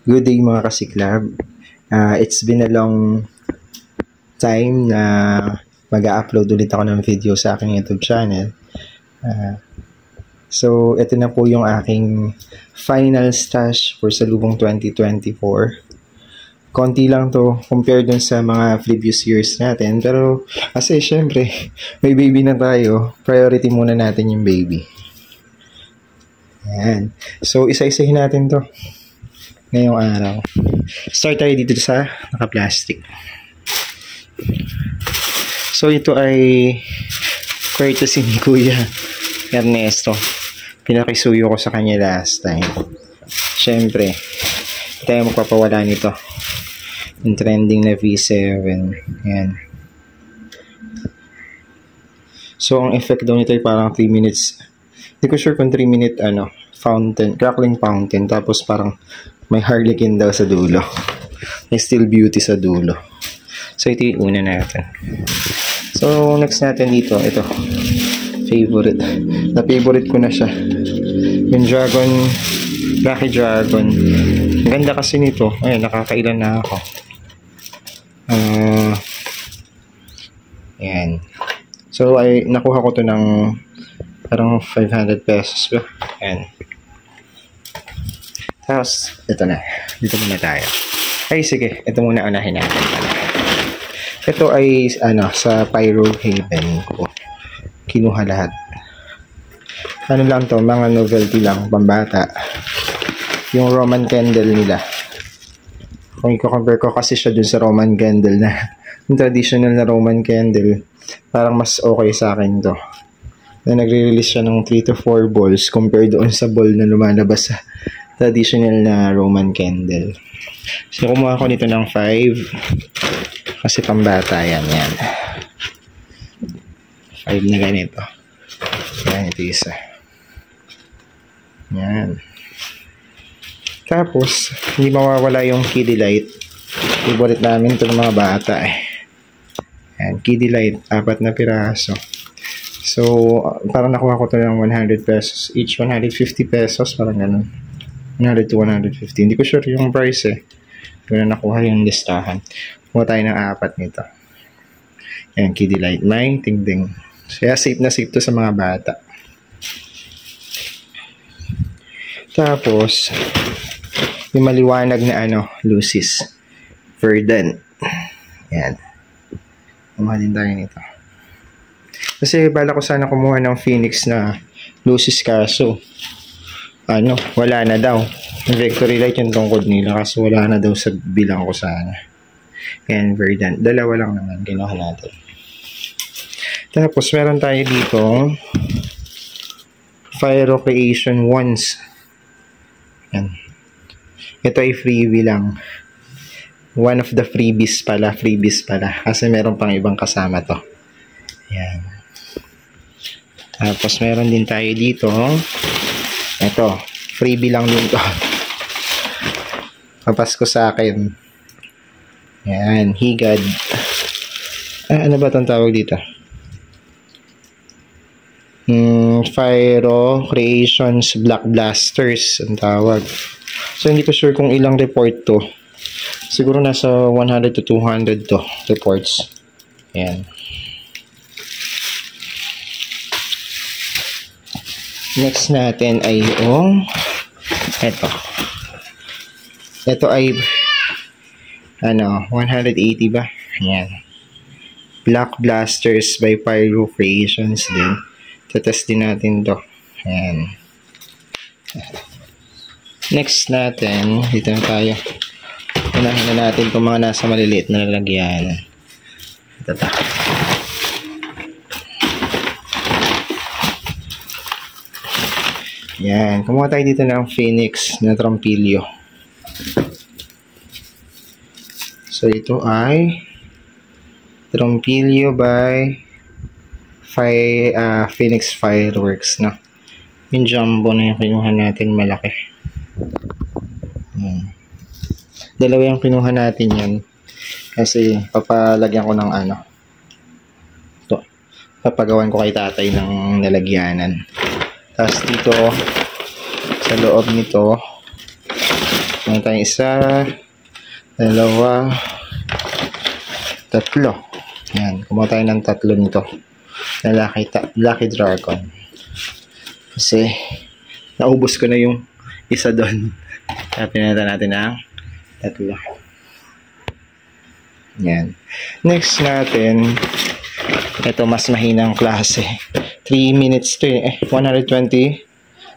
Good day mga kasiklab. It's been a long time na mag-upload ulit ako ng video sa aking YouTube channel. So, ito na po yung aking final stash for salubong 2024. Konti lang to compared dun sa mga previous years natin. Pero, kasi syempre, may baby na tayo. Priority muna natin yung baby. Ayan. So, isa-isahin natin to ngayong araw. Start tayo dito sa naka-plastic. So, ito ay courtesy ni Kuya Ernesto. Pinakisuyo ko sa kanya last time. Siyempre, tayo magpapawala nito. Yung trending na V7. Ayan. So, ang effect daw nito ay parang 3 minutes. Hindi ko sure kung 3 minute fountain, crackling fountain. Tapos parang may harlequin daw sa dulo. May still beauty sa dulo. So, ito yung una natin. So, next natin dito, ito. Favorite. Na-favorite ko na siya. Yung Dragon, Lucky Dragon. Ang ganda kasi nito. Ayun, nakakailan na ako. Ayan. So, nakuha ko to ng parang 500 pesos ba? Ayan. Tapos, ito na. Dito muna tayo. Ay, sige. Ito muna unahin natin. Ito ay, sa Pyro Haven ko. Kinuha lahat. Ano lang to, mga novelty lang, pambata. Yung Roman candle nila. Kung i-compare ko kasi siya dun sa Roman candle na, yung traditional na Roman candle, parang mas okay sa akin to. Na nagre-release siya ng 3 to 4 balls compared doon sa ball na lumalabas sa traditional na Roman candle. So, kumuha ko nito ng 5 kasi pambata yan. 5 na ganito. Yan, ito isa. Yan. Tapos, hindi mawawala yung Kiddie Light. Favorite namin ito ng mga bata Yan, Kiddie Light. 4 na piraso. So, parang nakuha ko ito ng 100 pesos. Each 150 pesos. Parang ganun. 100 to 150. Hindi ko sure yung price Hindi na nakuha yung listahan. Kuha tayo ng 4 nito. Yan, Kiddie Light. May tingding. So, safe na safe to sa mga bata. Tapos, yung maliwanag na Lucis. Verdant. Yan. Kumuha din tayo nito. Kasi bala ko sana kumuha ng Phoenix na Lucis kaso wala na daw. Victory Light yung tungkod nila kasi wala na daw sa bilang ko sana. Yan, Verdant. Dalawa lang naman. Kinuha natin. Tapos, meron tayo dito Pyro Creation Wands. Yan. Ito ay freebie lang. One of the freebies pala. Kasi meron pang ibang kasama to. Yan. Tapos, meron din tayo dito. Ito. Freebie lang din to. Papasko sa akin. Yan. Higad. Ano ba itong tawag dito? Pyro Creations Black Blasters ang tawag. So, hindi ko sure kung ilang report to. Siguro nasa 100 to 200 to reports. Ayan. Next natin ay yung ito ay 180 ba? Ayan. Black Blasters by Pyro Creations din. Tetest din natin to. Ayan. Next natin, dito na tayo. Unahin na natin itong mga nasa maliliit na lalagyan. Ito ta. Ayan. Kumuha tayo dito ng Phoenix na Trompilio. So, ito ay Trompilio by Phoenix Fireworks na. Yung jumbo na yung kinuha natin malaki. Dalawa yung kinuha natin yan. Kasi papalagyan ko ng ito. Papagawan ko kay tatay ng lalagyanan. Tapos dito sa loob nito Meron tayong isa, dalawa, tatlo. Yan, kumuha tayo ng tatlo nito. Na Lucky Dragon. Kasi, naubos ko na yung isa doon. Kaya pinata natin ang tatlo. Yan. Next natin, ito mas mahinang klase. 3 minutes to 120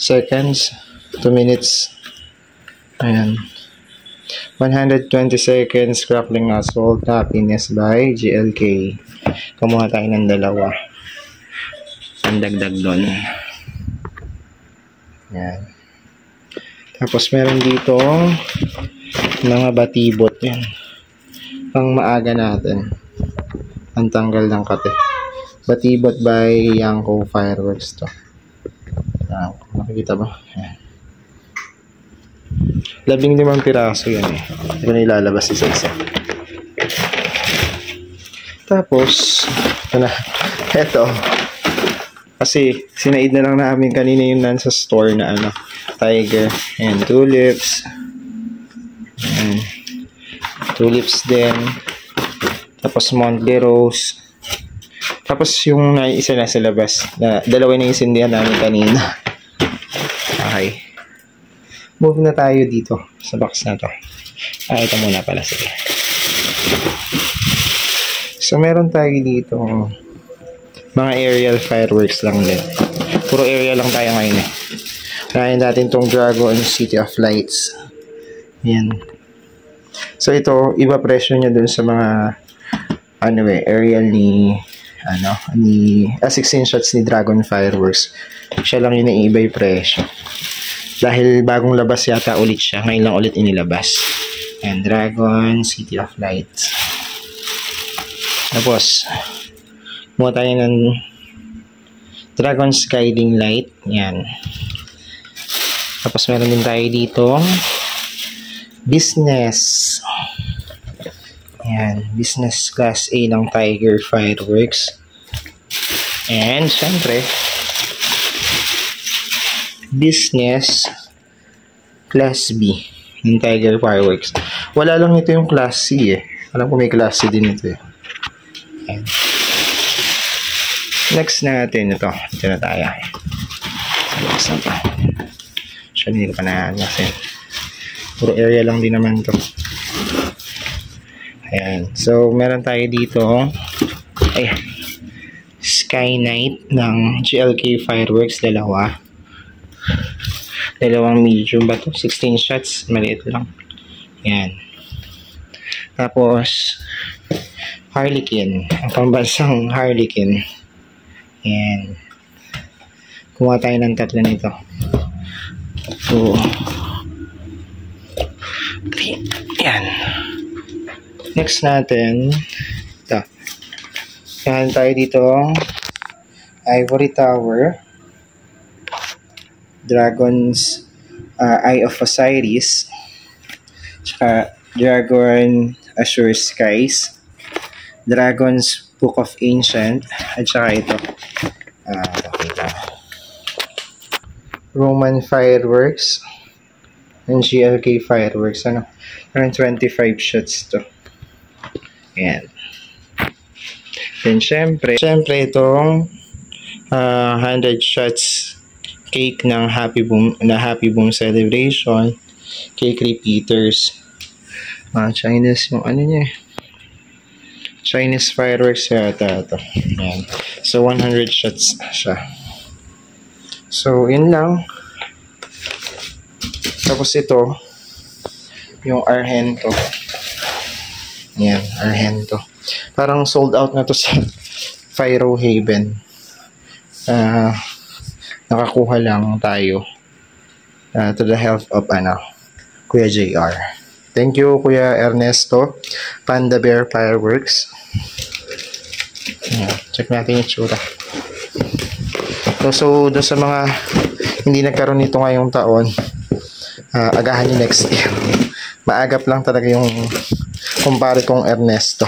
seconds. 2 minutes. Ayan. 120 seconds Crackling Asphalt Happiness by GLK. Kumuha tayo ng dalawa. Ang dagdag doon. Yan. Tapos meron dito mga batibot. Yan. Pang maaga natin. Ang tanggal ng kate. Batibot by Yanko Fireworks to. Nakikita ba? Yan. 15 piraso yan eh. Hindi ko na ilalabas isa-isa. Tapos, eto. Kasi, sinaid na lang namin kanina yung nasa store na Tiger. Ayan, tulips. Ayan. Tulips din. Tapos, Monte Rose. Tapos, yung isa na sa labas. Dalawa na yung sindihan namin kanina. Okay. Move na tayo dito sa box na to. Ito muna pala. Sige. So, meron tayo dito mga aerial fireworks lang din. Puro aerial lang tayo ngayon eh. Kaya natin tong Dragon City of Lights. Yan. So, ito, iba presyo niya dun sa mga aerial ni 16 shots ni Dragon Fireworks. Siya lang yun ang iba yung presyo. Dahil bagong labas yata ulit siya. Ngayon lang ulit inilabas. And Dragon City of Lights. Tapos, muna tayo ng Dragon's Guiding Light. Yan. Tapos, meron din tayo dito Business. Yan. Business Class A ng Tiger Fireworks. And, syempre, Business Class B ng Tiger Fireworks. Wala lang ito yung Class C eh. Alam ko may Class C din ito eh. Ayan. Next natin ito. Ito na tayo. Next na ito. So, hindi ko pa naanasin. Puro area lang din naman ito. Ayan. So, meron tayo dito. Ayan. Sky Night ng GLK Fireworks. Dalawang medium ba ito? 16 shots. Maliit lang. Yan. Tapos, Harlequin. Ang pambansang Harlequin. Yan. Kumuha tayo ng tatlo nito. 2, 3. Yan. Next natin, ito. Yan tayo dito. Ivory Tower. Dragon's Eye of Osiris, tsaka Dragon Azure Skies, Dragon's Book of Ancient, at saka ito Roman Fireworks and GLK Fireworks. Around 25 shots to. Ayan. Then syempre itong 100 shots cake ng Happy Boom Celebration, cake repeaters. Chinese yung niya. Chinese fireworks yata ito. Yan. So 100 shots siya. So yun lang. Tapos ito yung Argento. Yan, Argento. Parang sold out na to sa Firo Haven. Nakakuha lang tayo to the help of Kuya JR. Thank you Kuya Ernesto, Panda Bear Fireworks. Check natin yung tsura. So doon sa mga hindi nagkaroon nito ngayong taon, agahan nyo next year. Maagap lang talaga yung kumpare kong Ernesto.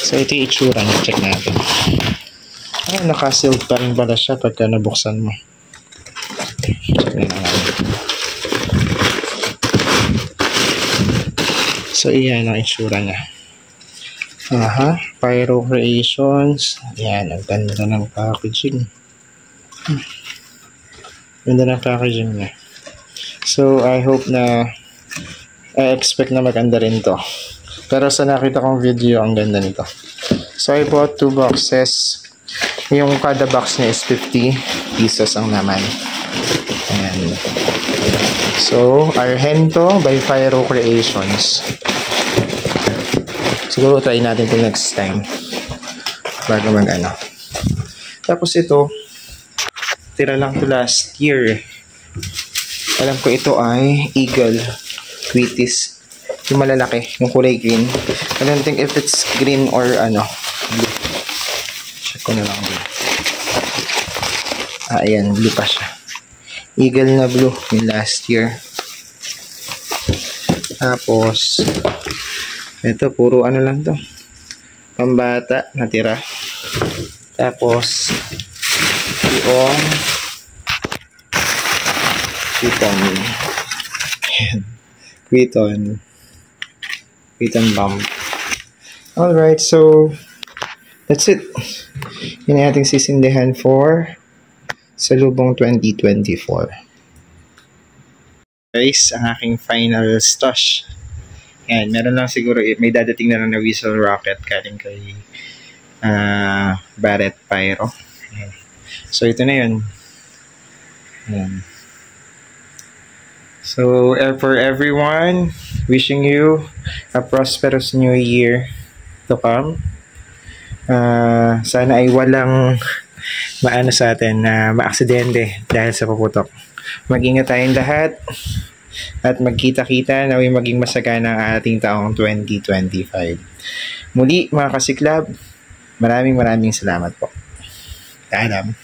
So ito yung itsura. Check natin. Naka-sealed pa rin pala siya pagka nabuksan mo. Check na natin. So, iyan ang itsura niya. Pyro Creations. Ayan, ang ganda ng packaging. Ganda ng packaging niya. So, I hope na I expect na maganda rin to. Pero sa nakita kong video, ang ganda nito. So, I bought 2 boxes. Yung kada box niya is 50 pesos ang naman. Ayan. So, Argento by Pyro Creations. Siguro try natin ito next time. Bago mag-ano. Tapos ito, tira lang to last year. Alam ko ito ay Eagle Wheaties. Yung malalaki, yung kulay green. I don't think if it's green or ano, blue. Check ko na lang blue. Ayan, blue pa siya. Eagle na blue, yung last year. Tapos, ito, puro ano lang to. Pambata, natira. Tapos, yung Quiton Bomb. Alright, so that's it. Yun ang ating sisindihan for Salubong 2024. Guys, ang aking final stash. Yan, meron lang siguro, may dadating na lang na whistle rocket galing kay Barrett Pyro. Yan. So, ito na yun. Yan. So, for everyone, wishing you a prosperous new year to come. Sana ay walang maano sa atin na maaksidente dahil sa puputok. Mag-ingat tayong lahat at magkita-kita na maging masagana ang ating taong 2025. Muli, mga kasiklab, maraming salamat po. Paalam.